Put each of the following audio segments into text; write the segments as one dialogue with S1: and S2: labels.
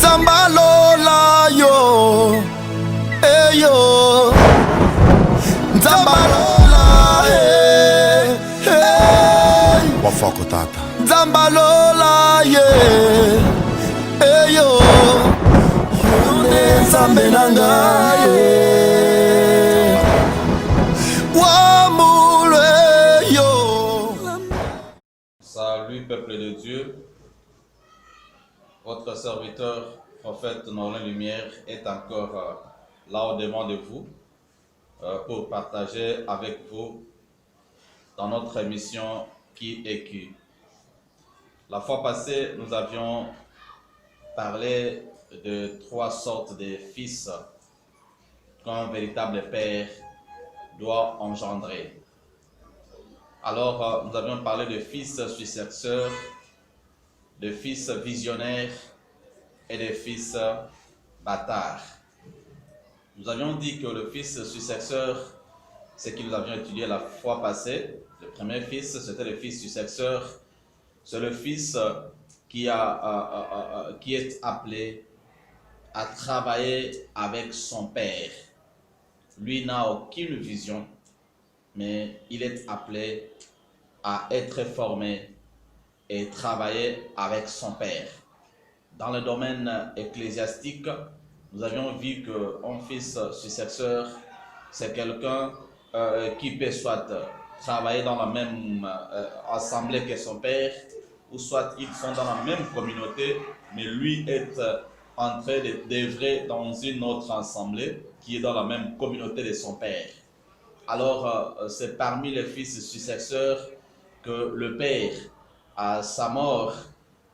S1: Nzambalola yo, yo. Nzambalola,
S2: Wafako tata.
S1: Nzambalola yo. Yune nzambe nanga Wambulwe yo.
S3: Salut peuple de Dieu, votre serviteur, prophète Norlin Lumière est encore là au-devant de vous pour partager avec vous dans notre émission Qui est qui. La fois passée, nous avions parlé de 3 sortes de fils qu'un véritable père doit engendrer. Alors, nous avions parlé de fils successeurs, de fils visionnaires et de fils bâtards. Nous avions dit que le fils successeur, c'est ce que nous avions étudié la fois passée. Le premier fils, c'était le fils successeur. C'est le fils qui est appelé à travailler avec son père. Lui n'a aucune vision, mais il est appelé à être formé et travailler avec son père. Dans le domaine ecclésiastique, nous avions vu qu'un fils successeur, c'est quelqu'un qui peut soit travailler dans la même assemblée que son père, ou soit ils sont dans la même communauté, mais lui est en train d'œuvrer dans une autre assemblée qui est dans la même communauté de son père. Alors, c'est parmi les fils successeurs que le père, à sa mort,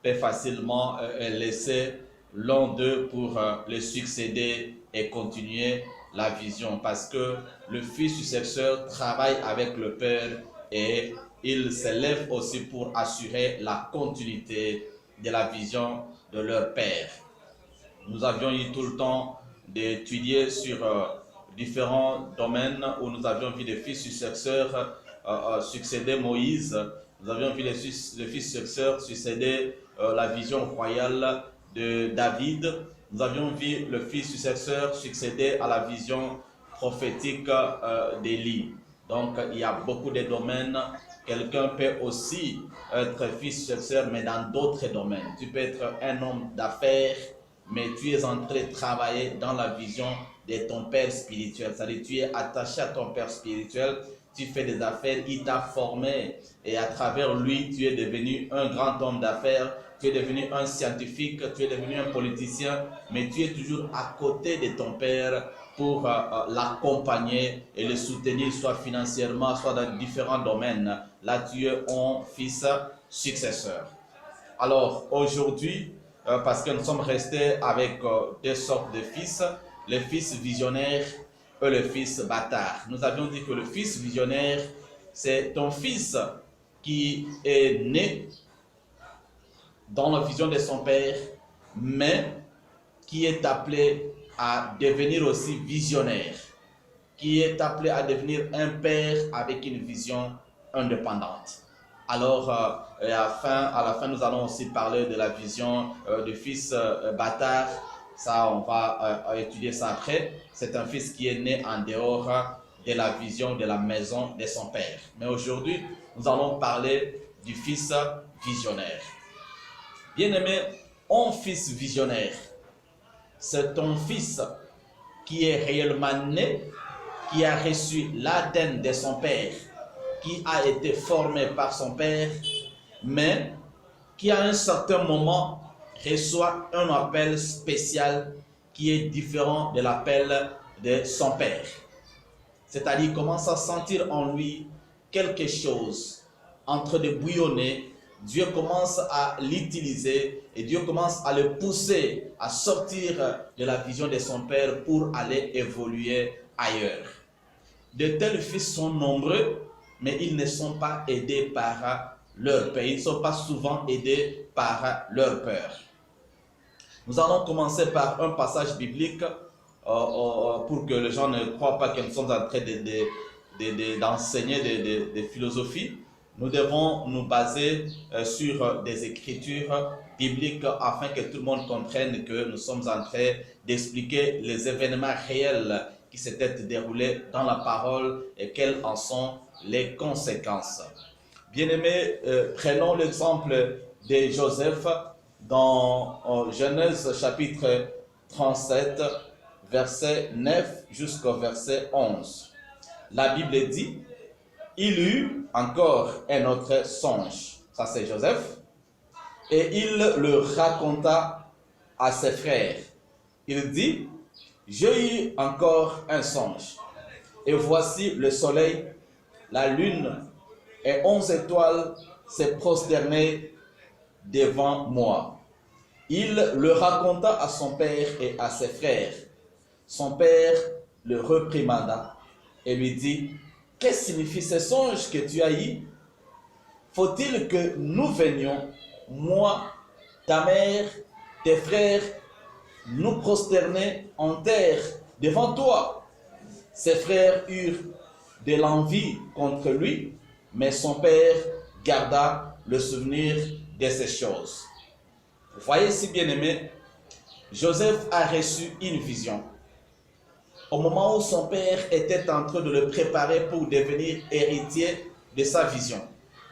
S3: peut facilement laisser l'un d'eux pour le succéder et continuer la vision. Parce que le fils successeur travaille avec le père et il s'élève aussi pour assurer la continuité de la vision de leur père. Nous avions eu tout le temps d'étudier sur différents domaines où nous avions vu des fils successeurs succéder Moïse. Nous avions vu les fils successeurs succéder la vision royale de David. Nous avions vu le fils successeur succéder à la vision prophétique d'Élie. Donc il y a beaucoup de domaines. Quelqu'un peut aussi être fils successeur, mais dans d'autres domaines. Tu peux être un homme d'affaires, mais tu es en train de travailler dans la vision de ton père spirituel. C'est-à-dire tu es attaché à ton père spirituel, tu fais des affaires, il t'a formé et à travers lui, tu es devenu un grand homme d'affaires, tu es devenu un scientifique, tu es devenu un politicien, mais tu es toujours à côté de ton père pour l'accompagner et le soutenir, soit financièrement, soit dans différents domaines. Là, tu es un fils successeur. Alors, aujourd'hui, parce que nous sommes restés avec 2 sortes de fils, le fils visionnaire et le fils bâtard. Nous avions dit que le fils visionnaire, c'est ton fils qui est né dans la vision de son père, mais qui est appelé à devenir aussi visionnaire, qui est appelé à devenir un père avec une vision indépendante. Alors, à la fin, nous allons aussi parler de la vision du fils bâtard. Ça, on va étudier ça après. C'est un fils qui est né en dehors de la vision de la maison de son père. Mais aujourd'hui, nous allons parler du fils visionnaire. Bien-aimé, un fils visionnaire, c'est ton fils qui est réellement né, qui a reçu l'ADN de son père, qui a été formé par son père, mais qui à un certain moment reçoit un appel spécial qui est différent de l'appel de son père. C'est-à-dire il commence à sentir en lui quelque chose en train de bouillonner. Dieu commence à l'utiliser et Dieu commence à le pousser à sortir de la vision de son père pour aller évoluer ailleurs. De tels fils sont nombreux, mais ils ne sont pas aidés par leur père. Ils ne sont pas souvent aidés par leur père. Nous allons commencer par un passage biblique pour que les gens ne croient pas que nous sommes en train d'enseigner des philosophies. Nous devons nous baser sur des écritures biblique afin que tout le monde comprenne que nous sommes en train d'expliquer les événements réels qui s'étaient déroulés dans la parole et quelles en sont les conséquences. Bien-aimés, prenons l'exemple de Joseph dans Genèse chapitre 37, verset 9 jusqu'au verset 11. La Bible dit, il eut encore un autre songe, ça c'est Joseph, et il le raconta à ses frères. Il dit, j'ai eu encore un songe, et voici le soleil, la lune et 11 étoiles se prosternaient devant moi. Il le raconta à son père et à ses frères. Son père le réprimanda et lui dit, qu'est-ce que signifie ce songe que tu as eu? Faut-il que nous venions, moi, ta mère, tes frères, nous prosterner en terre devant toi? Ses frères eurent de l'envie contre lui, mais son père garda le souvenir de ces choses. Vous voyez si bien aimé, Joseph a reçu une vision. Au moment où son père était en train de le préparer pour devenir héritier de sa vision.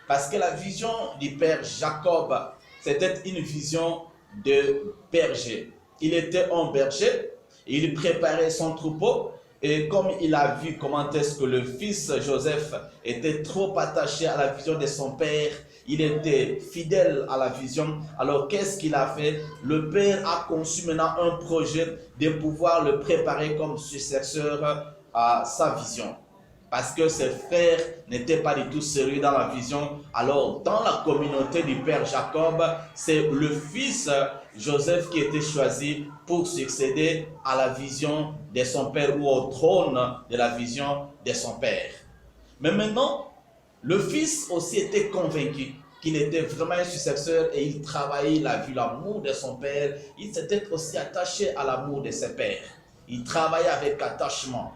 S3: Parce que la vision du père Jacob, c'était une vision de berger. Il était un berger, il préparait son troupeau, et comme il a vu comment est-ce que le fils Joseph était trop attaché à la vision de son père, il était fidèle à la vision. Alors qu'est-ce qu'il a fait? Le père a conçu maintenant un projet de pouvoir le préparer comme successeur à sa vision. Parce que ses frères n'étaient pas du tout sérieux dans la vision. Alors dans la communauté du père Jacob, c'est le fils Joseph qui était choisi pour succéder à la vision de son père ou au trône de la vision de son père. Mais maintenant, le fils aussi était convaincu qu'il était vraiment un successeur et il travaillait, il a vu l'amour de son père. Il s'était aussi attaché à l'amour de ses pères. Il travaillait avec attachement.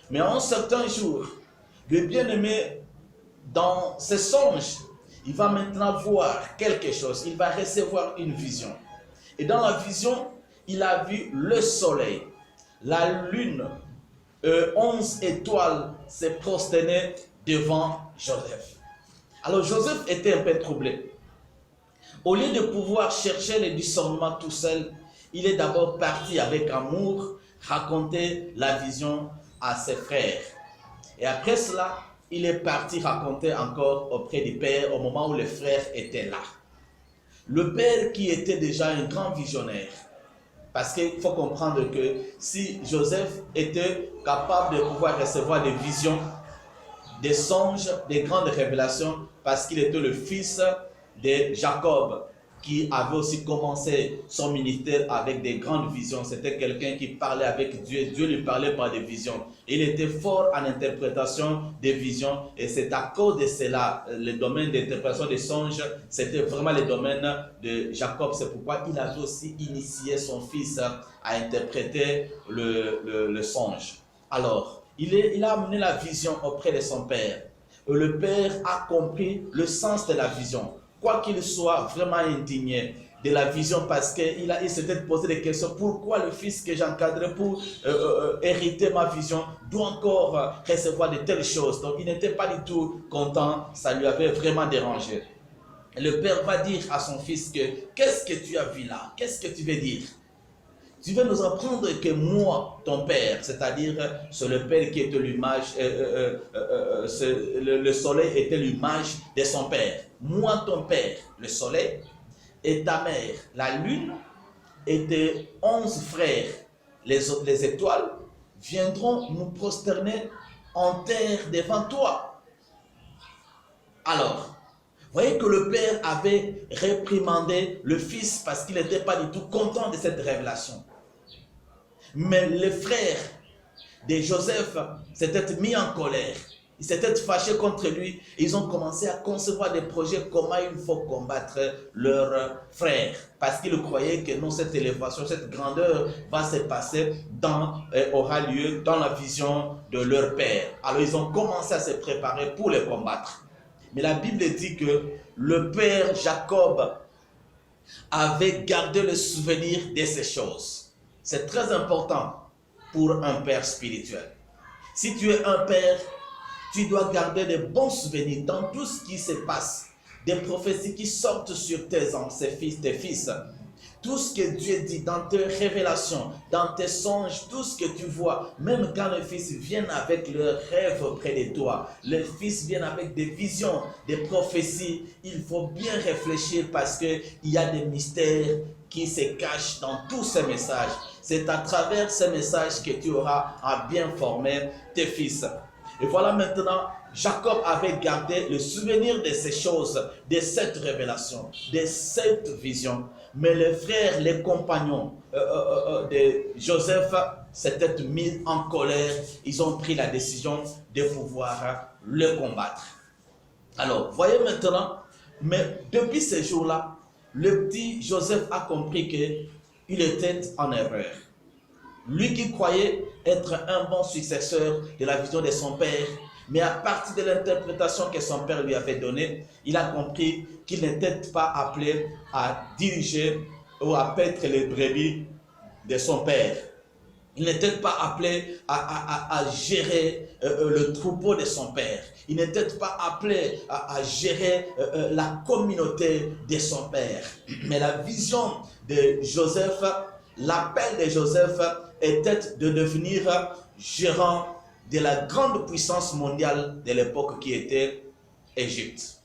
S3: Mais un certain jour, le bien-aimé, dans ses songes, il va maintenant voir quelque chose. Il va recevoir une vision. Et dans la vision, il a vu le soleil, la lune, 11 étoiles se prosterner devant Joseph. Alors Joseph était un peu troublé. Au lieu de pouvoir chercher le discernement tout seul, il est d'abord parti avec amour raconter la vision à ses frères. Et après cela, il est parti raconter encore auprès du père au moment où les frères étaient là. Le père qui était déjà un grand visionnaire, parce qu'il faut comprendre que si Joseph était capable de pouvoir recevoir des visions, des songes, des grandes révélations, parce qu'il était le fils de Jacob, qui avait aussi commencé son ministère avec des grandes visions. C'était quelqu'un qui parlait avec Dieu. Dieu lui parlait par des visions. Il était fort en interprétation des visions. Et c'est à cause de cela, le domaine d'interprétation des songes, c'était vraiment le domaine de Jacob. C'est pourquoi il avait aussi initié son fils à interpréter le songe. Alors, il a amené la vision auprès de son père. Et le père a compris le sens de la vision. Quoi qu'il soit vraiment indigné de la vision, parce qu'il s'était posé des questions. Pourquoi le fils que j'encadrais pour hériter ma vision doit encore recevoir de telles choses? Donc il n'était pas du tout content, ça lui avait vraiment dérangé. Et le père va dire à son fils que, qu'est-ce que tu as vu là? Qu'est-ce que tu veux dire? Tu veux nous apprendre que moi, ton père, c'est-à-dire c'est le père qui était l'image, le soleil était l'image de son père. Moi, ton père, le soleil, et ta mère, la lune, et tes 11 frères, les étoiles, viendront nous prosterner en terre devant toi. Alors, voyez que le père avait réprimandé le fils parce qu'il n'était pas du tout content de cette révélation. Mais les frères de Joseph s'étaient mis en colère. Ils s'étaient fâchés contre lui. Et ils ont commencé à concevoir des projets comment il faut combattre leurs frères. Parce qu'ils croyaient que non, cette élévation, cette grandeur va se passer aura lieu dans la vision de leur père. Alors ils ont commencé à se préparer pour les combattre. Mais la Bible dit que le père Jacob avait gardé le souvenir de ces choses. C'est très important pour un père spirituel. Si tu es un père, tu dois garder de bons souvenirs dans tout ce qui se passe, des prophéties qui sortent sur tes fils. Tout ce que Dieu dit dans tes révélations, dans tes songes, tout ce que tu vois, même quand les fils viennent avec leurs rêves près de toi, les fils viennent avec des visions, des prophéties, il faut bien réfléchir parce qu'il y a des mystères qui se cachent dans tous ces messages. C'est à travers ces messages que tu auras à bien former tes fils. Et voilà maintenant, Jacob avait gardé le souvenir de ces choses, de cette révélation, de cette vision. Mais les frères, les compagnons de Joseph s'étaient mis en colère. Ils ont pris la décision de pouvoir le combattre. Alors, voyez maintenant, mais depuis ces jours-là, le petit Joseph a compris qu'il était en erreur. Lui qui croyait être un bon successeur de la vision de son père, mais à partir de l'interprétation que son père lui avait donnée, il a compris qu'il n'était pas appelé à diriger ou à paître les brebis de son père. Il n'était pas appelé à gérer le troupeau de son père. Il n'était pas appelé à gérer la communauté de son père. Mais la vision de Joseph, l'appel de Joseph était de devenir gérant de la grande puissance mondiale de l'époque qui était Égypte.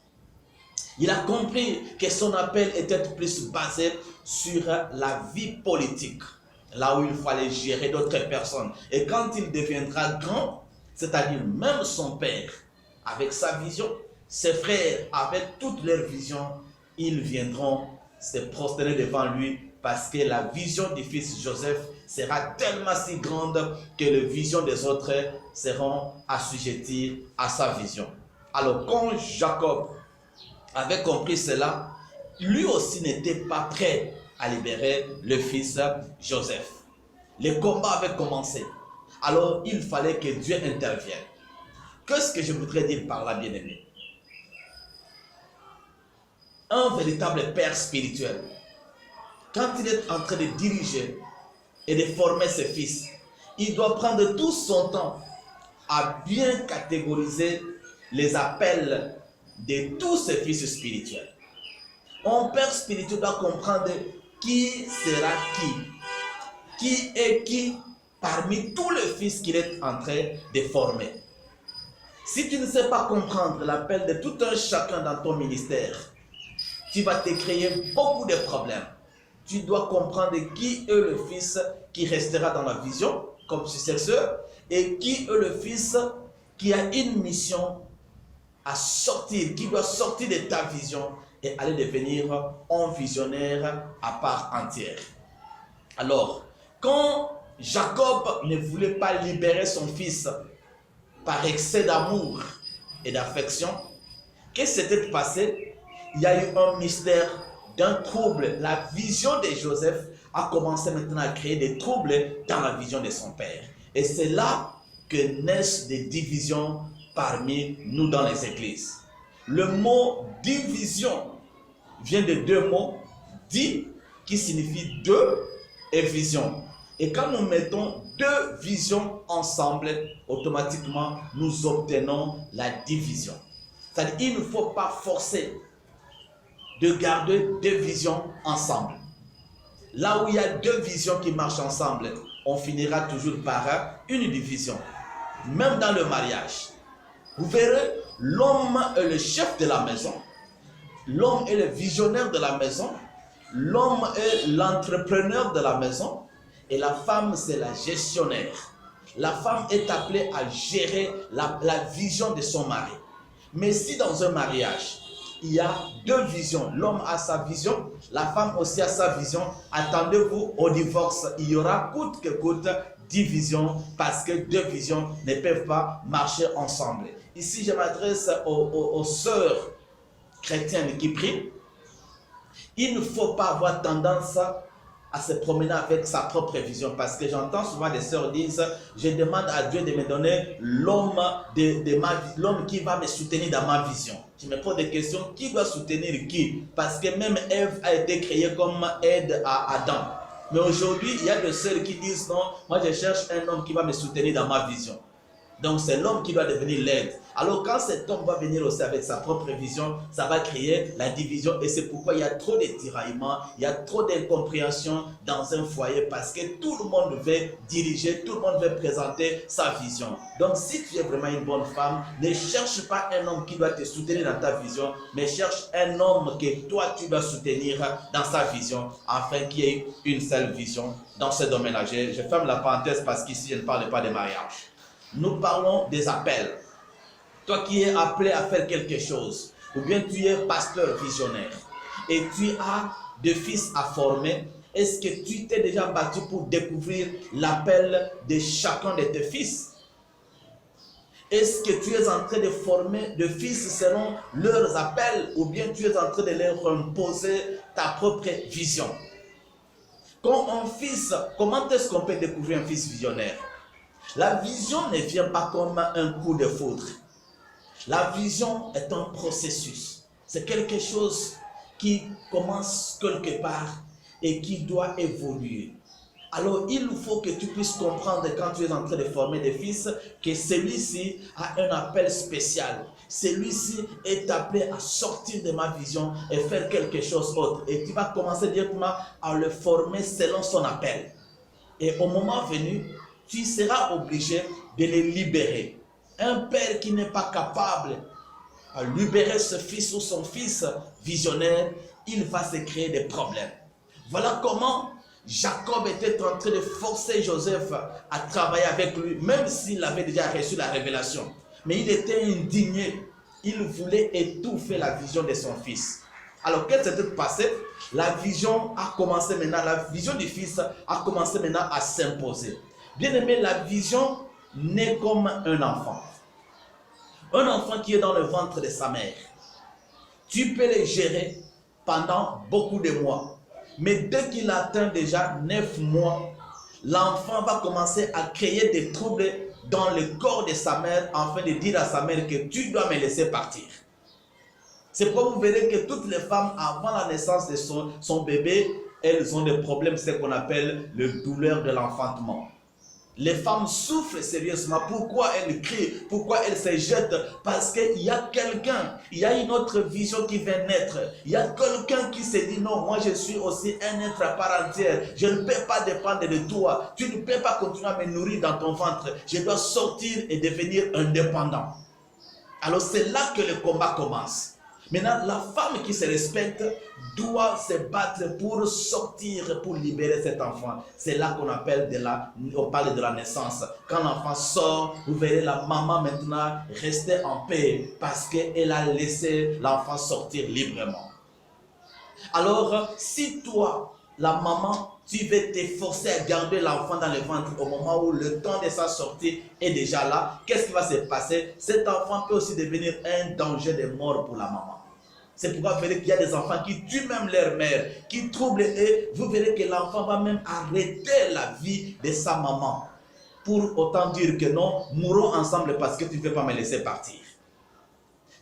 S3: Il a compris que son appel était plus basé sur la vie politique, là où il fallait gérer d'autres personnes. Et quand il deviendra grand, c'est-à-dire même son père, avec sa vision, ses frères, avec toute leur vision, ils viendront se prosterner devant lui parce que la vision du fils Joseph sera tellement si grande que les visions des autres seront assujetties à sa vision. Alors quand Jacob avait compris cela, lui aussi n'était pas prêt à libérer le fils Joseph. Le combat avait commencé. Alors il fallait que Dieu intervienne. Qu'est-ce que je voudrais dire par là, bien-aimé? Un véritable père spirituel, quand il est en train de diriger et de former ses fils, il doit prendre tout son temps à bien catégoriser les appels de tous ses fils spirituels. Un père spirituel doit comprendre qui sera qui est qui parmi tous les fils qu'il est en train de former. Si tu ne sais pas comprendre l'appel de tout un chacun dans ton ministère, tu vas te créer beaucoup de problèmes. Tu dois comprendre qui est le fils qui restera dans la vision comme successeur et qui est le fils qui a une mission à sortir, qui doit sortir de ta vision et aller devenir un visionnaire à part entière. Alors, quand Jacob ne voulait pas libérer son fils par excès d'amour et d'affection, qu'est-ce qui s'était passé? Il y a eu un mystère d'un trouble. La vision de Joseph a commencé maintenant à créer des troubles dans la vision de son père. Et c'est là que naissent des divisions parmi nous dans les églises. Le mot division vient de deux mots, di qui signifie deux et vision. Et quand nous mettons deux visions ensemble, automatiquement nous obtenons la division. C'est-à-dire qu'il ne faut pas forcer de garder deux visions ensemble. Là où il y a deux visions qui marchent ensemble, on finira toujours par une division. Même dans le mariage, vous verrez, l'homme est le chef de la maison, l'homme est le visionnaire de la maison, l'homme est l'entrepreneur de la maison et la femme c'est la gestionnaire. La femme est appelée à gérer la vision de son mari. Mais si dans un mariage, il y a deux visions, l'homme a sa vision, la femme aussi a sa vision, attendez-vous au divorce, il y aura coûte que coûte division parce que deux visions ne peuvent pas marcher ensemble. Ici, je m'adresse aux sœurs chrétiennes qui prient. Il ne faut pas avoir tendance à se promener avec sa propre vision. Parce que j'entends souvent des sœurs dire, je demande à Dieu de me donner l'homme qui va me soutenir dans ma vision. Je me pose des questions, qui doit soutenir qui? Parce que même Ève a été créée comme aide à Adam. Mais aujourd'hui, il y a des sœurs qui disent non, moi je cherche un homme qui va me soutenir dans ma vision. Donc c'est l'homme qui doit devenir l'aide. Alors quand cet homme va venir aussi avec sa propre vision, ça va créer la division et c'est pourquoi il y a trop de tiraillements, il y a trop d'incompréhension dans un foyer parce que tout le monde veut diriger, tout le monde veut présenter sa vision. Donc si tu es vraiment une bonne femme, ne cherche pas un homme qui doit te soutenir dans ta vision, mais cherche un homme que toi tu dois soutenir dans sa vision afin qu'il y ait une seule vision dans ce domaine-là. Je ferme la parenthèse parce qu'ici je ne parle pas de mariage. Nous parlons des appels. Toi qui es appelé à faire quelque chose, ou bien tu es pasteur visionnaire, et tu as des fils à former, est-ce que tu t'es déjà battu pour découvrir l'appel de chacun de tes fils? Est-ce que tu es en train de former des fils selon leurs appels, ou bien tu es en train de leur imposer ta propre vision? Quand un fils, comment est-ce qu'on peut découvrir un fils visionnaire? La vision ne vient pas comme un coup de foudre. La vision est un processus. C'est quelque chose qui commence quelque part et qui doit évoluer. Alors, il faut que tu puisses comprendre quand tu es en train de former des fils que celui-ci a un appel spécial. Celui-ci est appelé à sortir de ma vision et faire quelque chose d'autre. Et tu vas commencer directement à le former selon son appel. Et au moment venu, tu seras obligé de les libérer. Un père qui n'est pas capable de libérer ce fils ou son fils visionnaire, il va se créer des problèmes. Voilà comment Jacob était en train de forcer Joseph à travailler avec lui, même s'il avait déjà reçu la révélation. Mais il était indigné. Il voulait étouffer la vision de son fils. Alors, qu'est-ce qui s'est passé? La vision a commencé maintenant, la vision du fils a commencé maintenant à s'imposer. Bien aimé, la vision naît comme un enfant. Un enfant qui est dans le ventre de sa mère. Tu peux le gérer pendant beaucoup de mois. Mais dès qu'il atteint déjà 9 mois, l'enfant va commencer à créer des troubles dans le corps de sa mère afin de dire à sa mère que tu dois me laisser partir. C'est pourquoi vous verrez que toutes les femmes, avant la naissance de son bébé, elles ont des problèmes, ce qu'on appelle le douleur de l'enfantement. Les femmes souffrent sérieusement. Pourquoi elles crient? Pourquoi elles se jettent? Parce qu'il y a quelqu'un, il y a une autre vision qui vient naître. Il y a quelqu'un qui se dit non, moi je suis aussi un être à part entière. Je ne peux pas dépendre de toi. Tu ne peux pas continuer à me nourrir dans ton ventre. Je dois sortir et devenir indépendant. Alors c'est là que le combat commence. Maintenant, la femme qui se respecte doit se battre pour sortir, pour libérer cet enfant. C'est là qu'on appelle on parle de la naissance. Quand l'enfant sort, vous verrez la maman maintenant rester en paix parce qu'elle a laissé l'enfant sortir librement. Alors, si toi, la maman, tu veux t'efforcer à garder l'enfant dans le ventre au moment où le temps de sa sortie est déjà là, qu'est-ce qui va se passer? Cet enfant peut aussi devenir un danger de mort pour la maman. C'est pourquoi vous verrez qu'il y a des enfants qui tuent même leur mère, qui troublent et vous verrez que l'enfant va même arrêter la vie de sa maman. Pour autant dire que non, mourons ensemble parce que tu ne veux pas me laisser partir.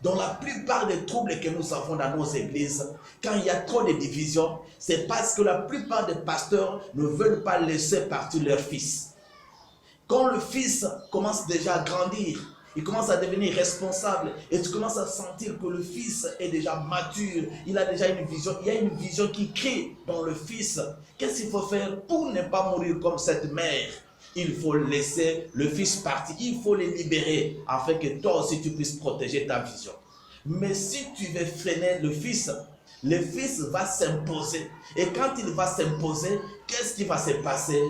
S3: Donc la plupart des troubles que nous avons dans nos églises, quand il y a trop de divisions, c'est parce que la plupart des pasteurs ne veulent pas laisser partir leur fils. Quand le fils commence déjà à grandir, il commence à devenir responsable et tu commences à sentir que le fils est déjà mature, il a déjà une vision, il y a une vision qui crée dans le fils. Qu'est-ce qu'il faut faire pour ne pas mourir comme cette mère? Il faut laisser le fils partir, il faut le libérer afin que toi aussi tu puisses protéger ta vision. Mais si tu veux freiner le fils va s'imposer. Et quand il va s'imposer, qu'est-ce qui va se passer?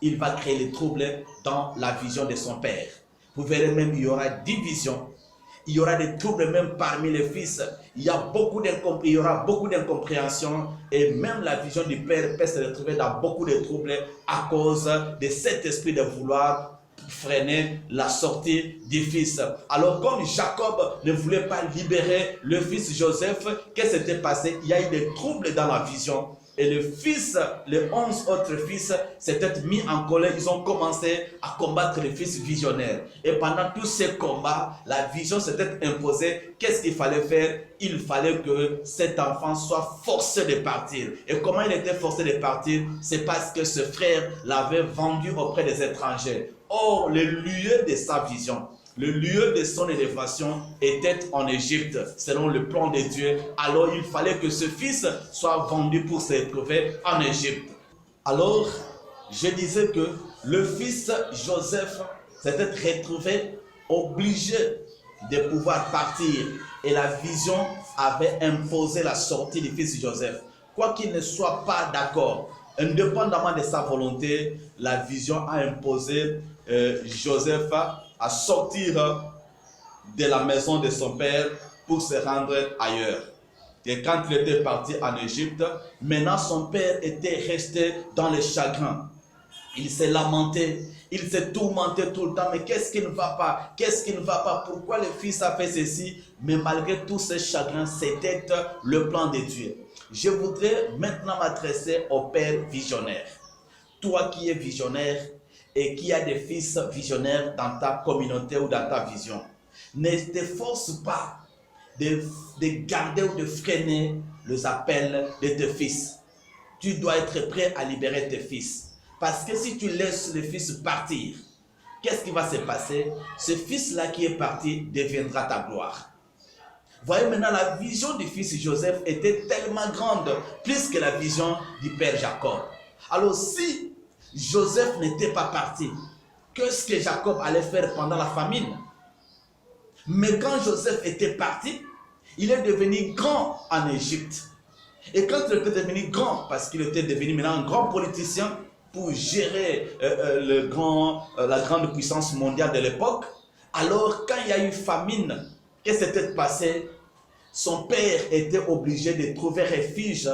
S3: Il va créer les troubles dans la vision de son père. Vous verrez même, il y aura division. Il y aura des troubles même parmi les fils. Il y aura beaucoup d'incompréhension. Et même la vision du père peut se retrouver dans beaucoup de troubles à cause de cet esprit de vouloir freiner la sortie du fils. Alors comme Jacob ne voulait pas libérer le fils Joseph, qu'est-ce qui s'était passé? Il y a eu des troubles dans la vision. Et les 11 autres fils s'étaient mis en colère. Ils ont commencé à combattre les fils visionnaires. Et pendant tous ces combats, la vision s'était imposée. Qu'est-ce qu'il fallait faire? Il fallait que cet enfant soit forcé de partir. Et comment il était forcé de partir? C'est parce que ce frère l'avait vendu auprès des étrangers. Or, le lieu de sa vision, le lieu de son élévation était en Égypte, selon le plan de Dieu. Alors, il fallait que ce fils soit vendu pour se retrouver en Égypte. Alors, je disais que le fils Joseph s'était retrouvé obligé de pouvoir partir. Et la vision avait imposé la sortie du fils Joseph. Quoi qu'il ne soit pas d'accord, indépendamment de sa volonté, la vision a imposé Joseph à sortir de la maison de son père pour se rendre ailleurs. Et quand il était parti en Égypte, maintenant son père était resté dans le chagrin. Il s'est lamenté, il s'est tourmenté tout le temps. Mais qu'est-ce qui ne va pas? Qu'est-ce qui ne va pas? Pourquoi le fils a fait ceci? Mais malgré tout ce chagrin, c'était le plan de Dieu. Je voudrais maintenant m'adresser au père visionnaire. Toi qui es visionnaire et qui as des fils visionnaires dans ta communauté ou dans ta vision, ne te force pas de garder ou de freiner les appels de tes fils. Tu dois être prêt à libérer tes fils. Parce que si tu laisses le fils partir, qu'est-ce qui va se passer? Ce fils-là qui est parti deviendra ta gloire. Voyez maintenant, la vision du fils Joseph était tellement grande, plus que la vision du père Jacob. Alors si Joseph n'était pas parti, qu'est-ce que Jacob allait faire pendant la famine? Mais quand Joseph était parti, il est devenu grand en Égypte. Et quand il était devenu grand, parce qu'il était devenu maintenant un grand politicien pour gérer la grande puissance mondiale de l'époque, alors quand il y a eu famine, qu'est-ce qui s'était passé? Son père était obligé de trouver refuge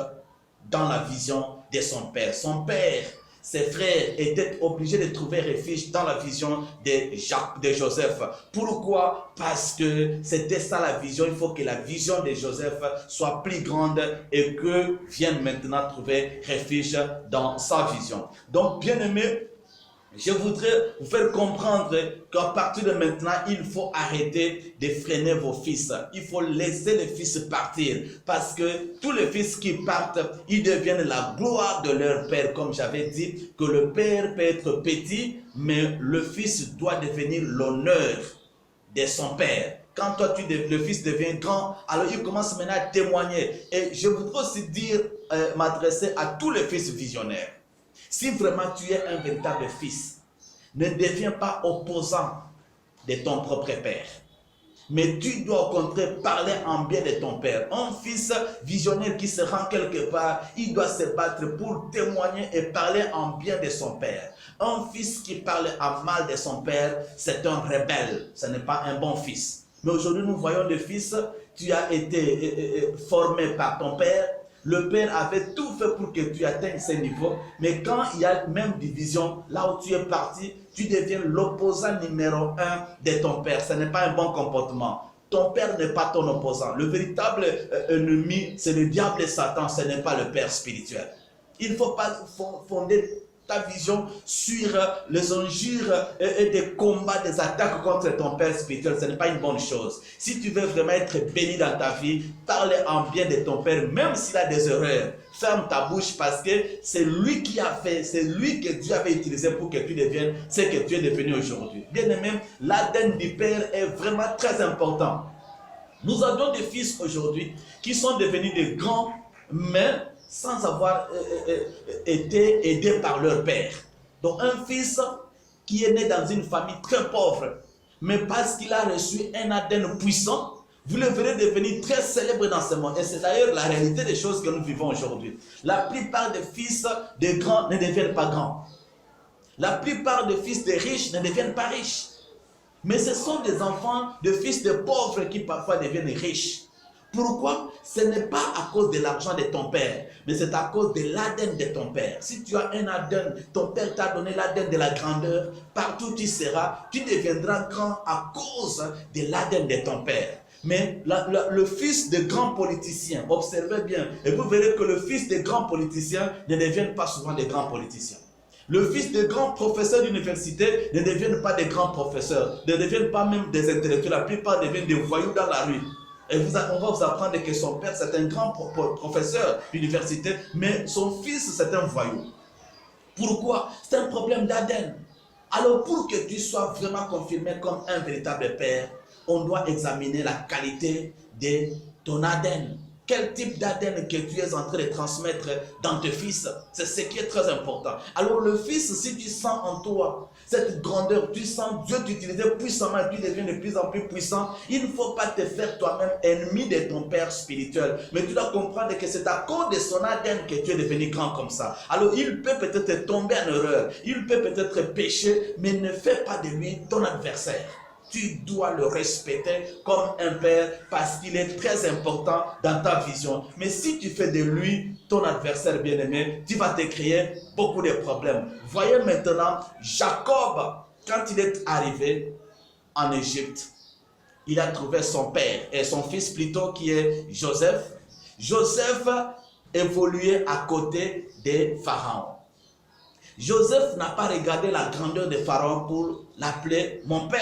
S3: dans la vision de son père. Son père, ses frères étaient obligés de trouver refuge dans la vision de Joseph. Pourquoi? Parce que c'était ça la vision. Il faut que la vision de Joseph soit plus grande et que vienne maintenant trouver refuge dans sa vision. Donc, bien aimé, je voudrais vous faire comprendre qu'à partir de maintenant, il faut arrêter de freiner vos fils. Il faut laisser les fils partir. Parce que tous les fils qui partent, ils deviennent la gloire de leur père. Comme j'avais dit, que le père peut être petit, mais le fils doit devenir l'honneur de son père. Quand toi, le fils devient grand, alors il commence maintenant à témoigner. Et je voudrais aussi m'adresser à tous les fils visionnaires. Si vraiment tu es un véritable fils, ne deviens pas opposant de ton propre père. Mais tu dois au contraire parler en bien de ton père. Un fils visionnaire qui se rend quelque part, il doit se battre pour témoigner et parler en bien de son père. Un fils qui parle en mal de son père, c'est un rebelle. Ce n'est pas un bon fils. Mais aujourd'hui, nous voyons des fils, tu as été formé par ton père. Le père avait tout fait pour que tu atteignes ce niveau. Mais quand il y a même division, là où tu es parti, tu deviens l'opposant numéro 1 de ton père. Ce n'est pas un bon comportement. Ton père n'est pas ton opposant. Le véritable ennemi, c'est le diable et Satan. Ce n'est pas le père spirituel. Il ne faut pas fonder ta vision sur les injures et des combats, des attaques contre ton père spirituel. Ce n'est pas une bonne chose. Si tu veux vraiment être béni dans ta vie, parle en bien de ton père, même s'il a des erreurs. Ferme ta bouche parce que c'est lui qui a fait, c'est lui que Dieu avait utilisé pour que tu deviennes ce que tu es devenu aujourd'hui. Bien aimé, l'ADN du père est vraiment très important. Nous avons des fils aujourd'hui qui sont devenus des grands, mais sans avoir été aidés par leur père. Donc un fils qui est né dans une famille très pauvre, mais parce qu'il a reçu un ADN puissant, vous le verrez devenir très célèbre dans ce monde. Et c'est d'ailleurs la réalité des choses que nous vivons aujourd'hui. La plupart des fils de grands ne deviennent pas grands. La plupart des fils de riches ne deviennent pas riches. Mais ce sont des enfants de fils de pauvres qui parfois deviennent riches. Pourquoi? Ce n'est pas à cause de l'argent de ton père, mais c'est à cause de l'ADN de ton père. Si tu as un ADN, ton père t'a donné l'ADN de la grandeur, partout tu seras, tu deviendras grand à cause de l'ADN de ton père. Mais le fils de grands politiciens, observez bien, et vous verrez que le fils de grands politiciens ne deviennent pas souvent des grands politiciens. Le fils de grands professeurs d'université ne deviennent pas des grands professeurs, ne deviennent pas même des intellectuels, la plupart deviennent des voyous dans la rue. Et on va vous apprendre que son père c'est un grand professeur d'université, mais son fils c'est un voyou. Pourquoi? C'est un problème d'ADN. Alors pour que tu sois vraiment confirmé comme un véritable père, on doit examiner la qualité de ton ADN. Quel type d'ADN que tu es en train de transmettre dans tes fils, c'est ce qui est très important. Alors le fils, si tu sens en toi cette grandeur, tu sens Dieu t'utiliser puissamment et tu deviens de plus en plus puissant, il ne faut pas te faire toi-même ennemi de ton père spirituel. Mais tu dois comprendre que c'est à cause de son ADN que tu es devenu grand comme ça. Alors il peut peut-être tomber en erreur, il peut peut-être pécher, mais ne fais pas de lui ton adversaire. Tu dois le respecter comme un père parce qu'il est très important dans ta vision. Mais si tu fais de lui ton adversaire bien-aimé, tu vas te créer beaucoup de problèmes. Voyez maintenant Jacob, quand il est arrivé en Égypte, il a trouvé son père et son fils plutôt qui est Joseph. Joseph évoluait à côté de Pharaon. Joseph n'a pas regardé la grandeur de Pharaon pour l'appeler mon père.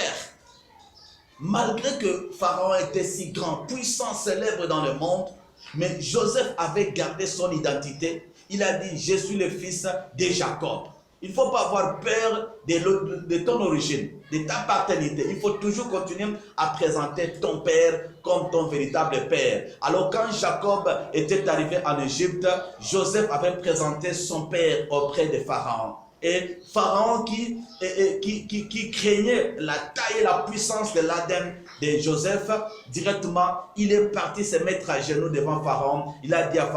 S3: Malgré que Pharaon était si grand, puissant, célèbre dans le monde, mais Joseph avait gardé son identité. Il a dit, je suis le fils de Jacob. Il ne faut pas avoir peur de ton origine, de ta paternité. Il faut toujours continuer à présenter ton père comme ton véritable père. Alors quand Jacob était arrivé en Égypte, Joseph avait présenté son père auprès de Pharaon. Et Pharaon qui craignait la taille et la puissance de l'ADN de Joseph, directement, il est parti se mettre à genoux devant Pharaon. Il a dit à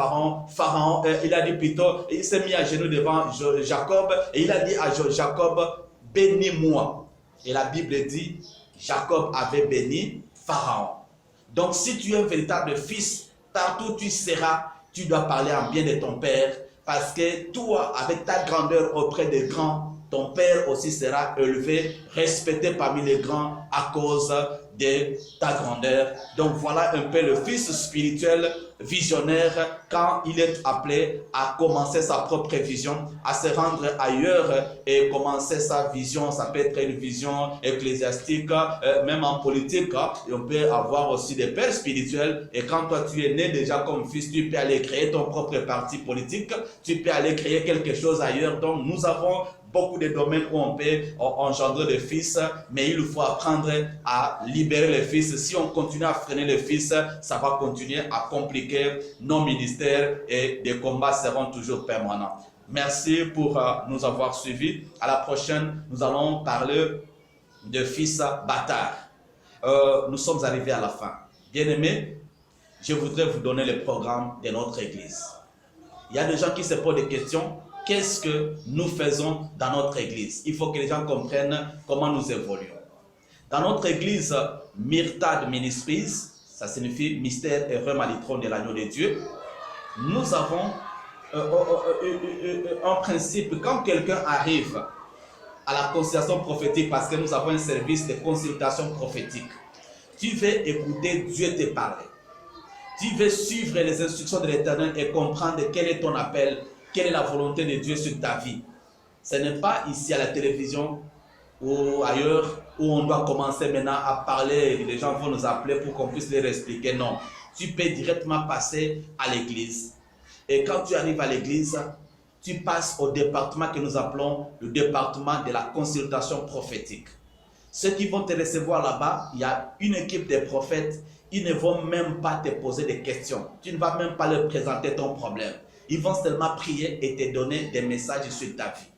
S3: il s'est mis à genoux devant Jacob et il a dit à Jacob, bénis-moi. Et la Bible dit, Jacob avait béni Pharaon. Donc si tu es un véritable fils, partout où tu seras, tu dois parler en bien de ton père. Parce que toi, avec ta grandeur auprès des grands, ton père aussi sera élevé, respecté parmi les grands à cause de ta grandeur. Donc voilà un peu le fils spirituel visionnaire quand il est appelé à commencer sa propre vision, à se rendre ailleurs et commencer sa vision. Ça peut être une vision ecclésiastique, même en politique. Et on peut avoir aussi des pères spirituels. Et quand toi tu es né déjà comme fils, tu peux aller créer ton propre parti politique. Tu peux aller créer quelque chose ailleurs. Donc nous avons beaucoup de domaines où on peut engendrer des fils, mais il faut apprendre à libérer les fils. Si on continue à freiner les fils, ça va continuer à compliquer nos ministères et des combats seront toujours permanents. Merci pour nous avoir suivis. À la prochaine, nous allons parler de fils bâtards. Nous sommes arrivés à la fin. Bien-aimés, je voudrais vous donner le programme de notre église. Il y a des gens qui se posent des questions. Qu'est-ce que nous faisons dans notre église? Il faut que les gens comprennent comment nous évoluons. Dans notre église, Myrtad Ministries, ça signifie mystère et remalitron de l'agneau de Dieu, nous avons en principe, quand quelqu'un arrive à la consultation prophétique, parce que nous avons un service de consultation prophétique, tu veux écouter Dieu te parler. Tu veux suivre les instructions de l'Éternel et comprendre quel est ton appel, quelle est la volonté de Dieu sur ta vie. Ce n'est pas ici à la télévision ou ailleurs où on doit commencer maintenant à parler, les gens vont nous appeler pour qu'on puisse leur expliquer. Non, tu peux directement passer à l'église. Et quand tu arrives à l'église, tu passes au département que nous appelons le département de la consultation prophétique. Ceux qui vont te recevoir là-bas, il y a une équipe de prophètes, ils ne vont même pas te poser des questions. Tu ne vas même pas leur présenter ton problème. Ils vont seulement prier et te donner des messages sur ta vie.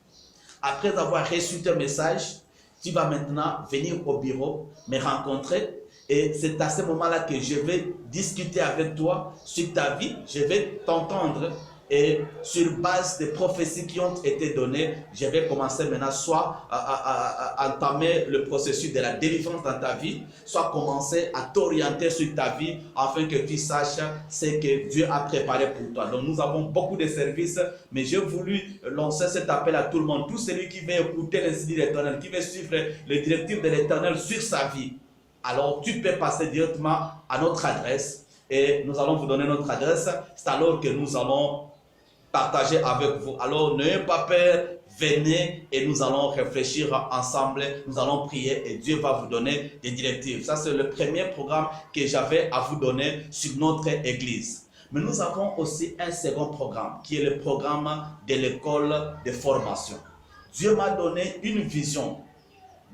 S3: Après avoir reçu tes messages, tu vas maintenant venir au bureau, me rencontrer. Et c'est à ce moment-là que je vais discuter avec toi sur ta vie. Je vais t'entendre. Et sur base des prophéties qui ont été données, je vais commencer maintenant soit à entamer le processus de la délivrance dans ta vie, soit commencer à t'orienter sur ta vie afin que tu saches ce que Dieu a préparé pour toi. Donc nous avons beaucoup de services, mais j'ai voulu lancer cet appel à tout le monde. Tout celui qui veut écouter l'incendie de l'Éternel, qui veut suivre les directives de l'Éternel sur sa vie, alors tu peux passer directement à notre adresse et nous allons vous donner notre adresse. C'est alors que nous allons partager avec vous. Alors n'ayez pas peur, venez et nous allons réfléchir ensemble, nous allons prier et Dieu va vous donner des directives. Ça c'est le premier programme que j'avais à vous donner sur notre église. Mais nous avons aussi un second programme qui est le programme de l'école de formation. Dieu m'a donné une vision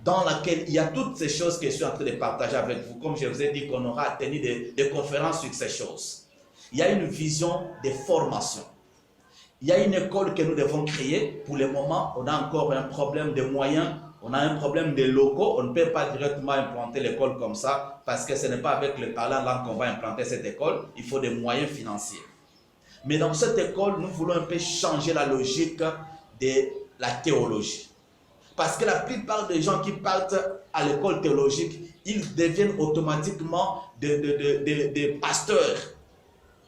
S3: dans laquelle il y a toutes ces choses que je suis en train de partager avec vous. Comme je vous ai dit qu'on aura tenu des conférences sur ces choses. Il y a une vision de formation. Il y a une école que nous devons créer. Pour le moment, on a encore un problème de moyens, on a un problème de locaux. On ne peut pas directement implanter l'école comme ça parce que ce n'est pas avec le talent là qu'on va implanter cette école. Il faut des moyens financiers. Mais dans cette école, nous voulons un peu changer la logique de la théologie. Parce que la plupart des gens qui partent à l'école théologique, ils deviennent automatiquement des pasteurs.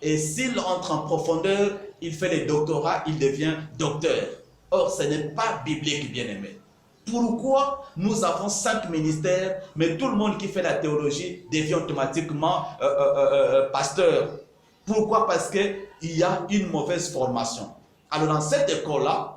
S3: Et s'il entre en profondeur, il fait les doctorats, il devient docteur. Or, ce n'est pas biblique, bien-aimé. Pourquoi nous avons 5 ministères, mais tout le monde qui fait la théologie devient automatiquement pasteur? Pourquoi? Parce qu'il y a une mauvaise formation. Alors, dans cette école-là,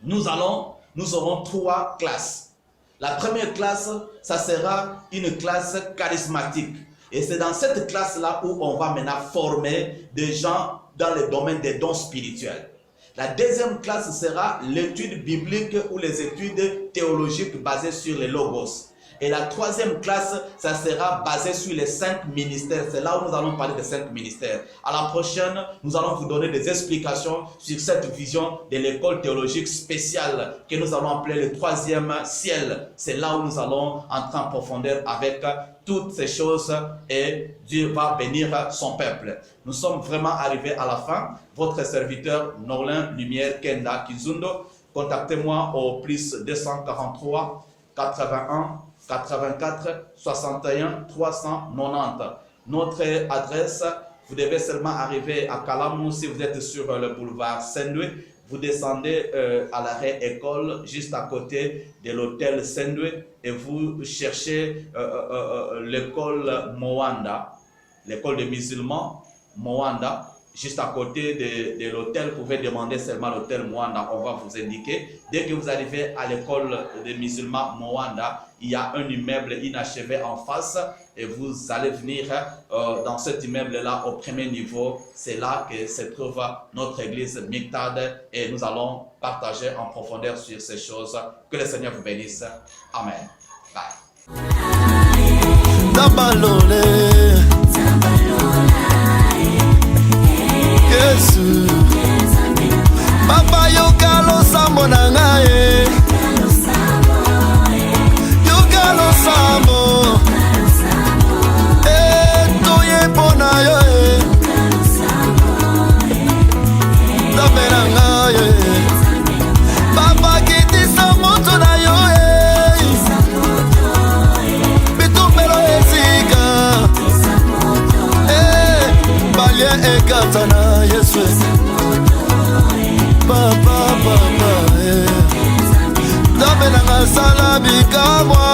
S3: nous aurons 3 classes. La première classe, ça sera une classe charismatique. Et c'est dans cette classe-là où on va maintenant former des gens dans le domaine des dons spirituels. La deuxième classe sera l'étude biblique ou les études théologiques basées sur les logos. Et la troisième classe, ça sera basé sur les 5 ministères. C'est là où nous allons parler des 5 ministères. À la prochaine, nous allons vous donner des explications sur cette vision de l'école théologique spéciale que nous allons appeler le 3e ciel. C'est là où nous allons entrer en profondeur avec toutes ces choses et Dieu va bénir son peuple. Nous sommes vraiment arrivés à la fin. Votre serviteur Norlin Lumière Kenda Kizundo, contactez-moi au plus 243 81 84 61 390. Notre adresse, vous devez seulement arriver à Kalamou si vous êtes sur le boulevard Saint-Louis. Vous descendez à l'arrêt école, juste à côté de l'hôtel Saint-Louis, et vous cherchez l'école Moanda, l'école des musulmans Moanda. Juste à côté de l'hôtel, vous pouvez demander seulement l'hôtel Moanda, on va vous indiquer. Dès que vous arrivez à l'école des musulmans Moanda, il y a un immeuble inachevé en face et vous allez venir dans cet immeuble-là au premier niveau. C'est là que se trouve notre église Miktad et nous allons partager en profondeur sur ces choses. Que le Seigneur vous bénisse. Amen. Bye.
S1: Yesu Papa yoka lo sambo na ngai Yoka lo sambo Toye pona yo Zambe na ngai Papa kiti sambo to na yo Bitumbelo esika Balien ekatana Yesu Papa Zambe na ngasala bikamwa